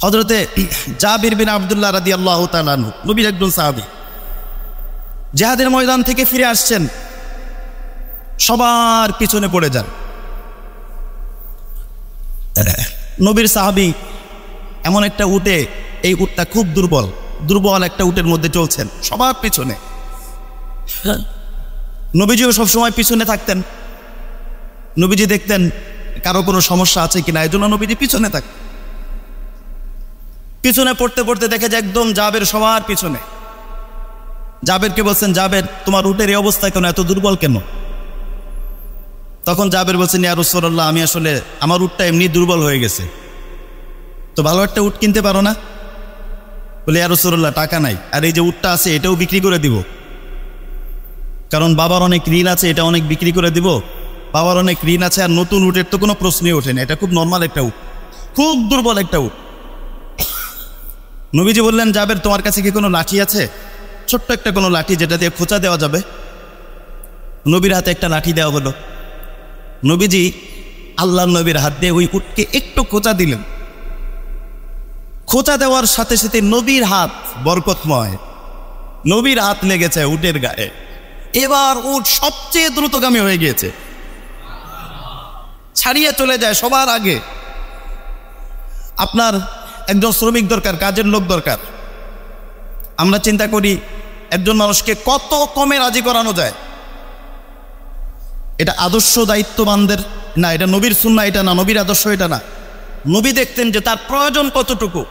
হযরতে জাবির বিন আব্দুল্লাহ রাদিয়াল্লাহু তাআলা আনহু নবীর একজন সাহাবী, জিহাদের ময়দান থেকে ফিরে আসছেন, সবার পিছনে পড়ে যান। নবীর সাহাবী এমন একটা উটে, এই উটটা খুব দুর্বল একটা উটের মধ্যে চলছেন, সবার পিছনে। নবীজিও সবসময় পিছনে থাকতেন। নবীজি দেখতেন কারো কোনো সমস্যা আছে কিনা, এই জন্য নবীজি পিছনে থাকতেন। পিছনে পড়তে পড়তে দেখে যে একদম জাবের সবার পিছনে। জাবেরকে বলছেন, জাবের তোমার উটের এই অবস্থা কেন, এত দুর্বল কেন? তখন জাবের বলছেন, ইয়া রাসূলুল্লাহ, আমি আসলে আমার উটটা এমনি দুর্বল হয়ে গেছে, তো ভালো একটা উট কিনতে পারো না? বলে, ইয়া রাসূলুল্লাহ, টাকা নাই, আর এই যে উটটা আছে এটাও বিক্রি করে দিব, কারণ বাবার অনেক ঋণ আছে, এটা অনেক বিক্রি করে দিব। বাবার অনেক ঋণ আছে, আর নতুন উটের তো কোনো প্রশ্নই ওঠে না, এটা খুব নর্মাল একটা উট, খুব দুর্বল একটা উট। নবীজি বললেন, জাবের তোমার কাছে কি কোনো লাঠি আছে, ছোট্ট একটা কোনো লাঠি যেটা দিয়ে খোঁচা দেওয়া যাবে? নবীর হাতে একটা লাঠি দেওয়া হলো। নবীজি আল্লাহর নবীর হাত দিয়ে ওই উটকে একটু খোঁচা দিলেন। খোঁচা দেওয়ার সাথে সাথে নবীর হাত বরকতময়, নবীর হাত লেগেছে উটের গায়ে। এবার উট সবচেয়ে দ্রুতগামী হয়ে গিয়েছে, ছাড়িয়ে চলে যায় সবার আগে। আপনার একজন শ্রমিক দরকার, কাজের লোক দরকার। আমরা চিন্তা করি একজন মানুষকে কত কমে রাজি করানো যায়। এটা আদর্শ দায়িত্ববানদের না, এটা নবীর সুন্নাহ এটা না, নবীর আদর্শ এটা না। নবী দেখতেন যে তার প্রয়োজন কতটুকু,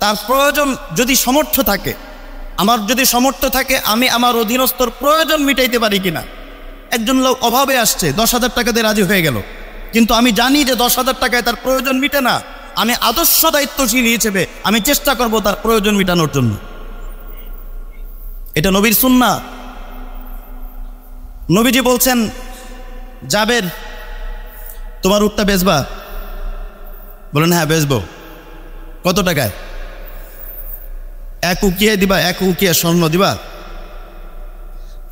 তার প্রয়োজন যদি সামর্থ্য থাকে, আমার যদি সামর্থ্য থাকে, আমি আমার অধীনস্থর প্রয়োজন মিটাইতে পারি কিনা। একজন লোক অভাবে আসছে, 10,000 টাকা দিয়ে রাজি হয়ে গেল, কিন্তু আমি জানি যে 10,000 টাকায় তার প্রয়োজন মিটে না। আমি আদর্শ দায়িত্বশীল হিসেবে আমি চেষ্টা করব তার প্রয়োজন মেটানোর জন্য। এটা নবীর সুন্নাহ। নবীজি বলছেন, জাবের তোমার উটটা বেচবা? বলেন, হ্যাঁ বেচবো। কত টাকায়? 1 উকিয়া দিবা, 1 উকিয়া স্বর্ণ দিবা?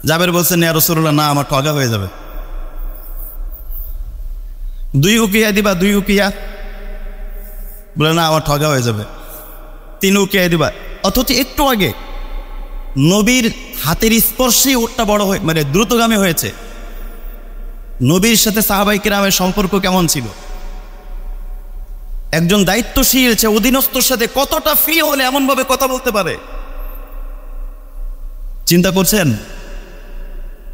জাবের বলছেন, ইয়া রাসূলুল্লাহ, না, আমার ঠগা হয়ে যাবে। 2 উকিয়া দিবা? 2 উকিয়া? বলে, না, আমার ঠগা হয়ে যাবে। 3 উকিয়া দিবা? অথচ একটু আগে নবীর হাতের স্পর্শেই উটটা বড় হয়ে মানে দ্রুতগামী হয়েছে। নবীর সাথে সাহাবায়ে কিরামের সম্পর্ক কেমন ছিল? একজন দায়িত্বশীল সে অধীনস্থর সাথে কতটা ফ্রি হলে এমনভাবে কথা বলতে পারে, চিন্তা করছেন?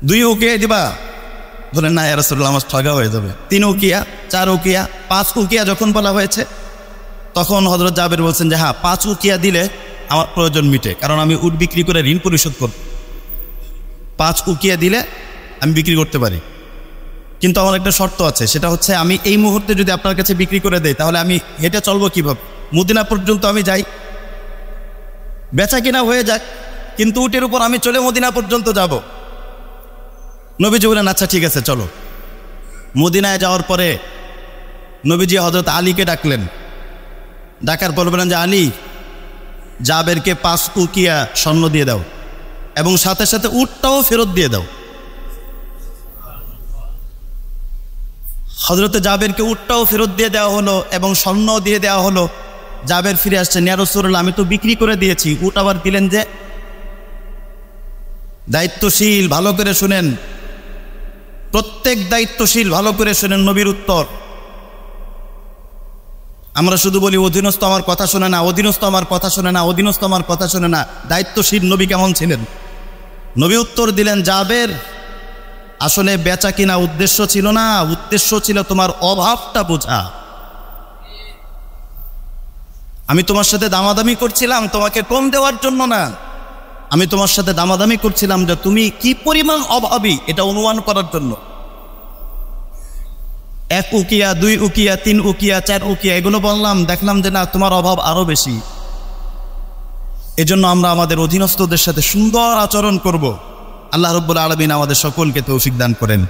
2 উকিয়া দিবা? বলেন, না ইয়া রাসূলুল্লাহ, আমার ঠগা হয়ে যাবে। 3 উকিয়া, 4 উকিয়া, 5 উকিয়া যখন বলা হয়েছে, তখন হযরত জাবের বলছেন যে হ্যাঁ, 5 উকিয়া দিলে আমার প্রয়োজন মিটে, কারণ আমি উট বিক্রি করে ঋণ পরিশোধ করব। 5 উকিয়া দিলে আমি বিক্রি করতে পারি, কিন্তু আমার একটা শর্ত আছে, সেটা হচ্ছে আমি এই মুহূর্তে যদি আপনার কাছে বিক্রি করে দেই, তাহলে আমি হেঁটে চলবো কিভাবে? মদিনা পর্যন্ত আমি যাই, বেচা কিনা হয়ে যাক, কিন্তু উটের উপর আমি চলে মদিনা পর্যন্ত যাব। নবীজি বলেন, আচ্ছা ঠিক আছে চলো। মদিনায় যাওয়ার পরে নবীজি হযরত আলীকে ডাকলেন। ডাকার পর বলেন যে, আলী, জাবেরকে 5 উকিয়া স্বর্ণ দিয়ে দাও, এবং সাথে সাথে উটটাও ফেরত দিয়ে দাও। হযরতে জাবেরকে উটটাও ফেরত দিয়ে দেওয়া হলো এবং স্বর্ণ দিয়ে দেওয়া হলো। জাবের ফিরে আসছেন, ইয়া রাসূলুল্লাহ, আমি তো বিক্রি করে দিয়েছি, উট আবার দিলেন যে? দায়িত্বশীল ভালো করে শুনেন, প্রত্যেক দায়িত্বশীল ভালো করে শুনেন নবীর উত্তর। আমরা শুধু বলি অধীনস্থ আমার কথা শোনে না, অধীনস্থ আমার কথা শোনে না, অধীনস্থ আমার কথা শোনে না। দায়িত্বশীল নবী কেমন ছিলেন? নবী উত্তর দিলেন, জাবের, আসলে বেচা কিনা উদ্দেশ্য ছিল না, উদ্দেশ্য ছিল তোমার অভাবটা বোঝা। আমি তোমার সাথে দামাদামি করছিলাম তোমাকে কম দেওয়ার জন্য না, আমি তোমার সাথে দামাদামি করছিলাম যে তুমি কি পরিমাণ অভাবী এটা অনুমান করার জন্য। 1 উকিয়া, 2 উকিয়া, 3 উকিয়া, 4 উকিয়া এগুলো বললাম, দেখলাম যে না, তোমার অভাব আরো বেশি। এজন্য আমরা আমাদের অধীনস্থদের সাথে সুন্দর আচরণ করব। আল্লাহ রাব্বুল আলামিন আমাদের সকলকে তৌফিক দান করেন।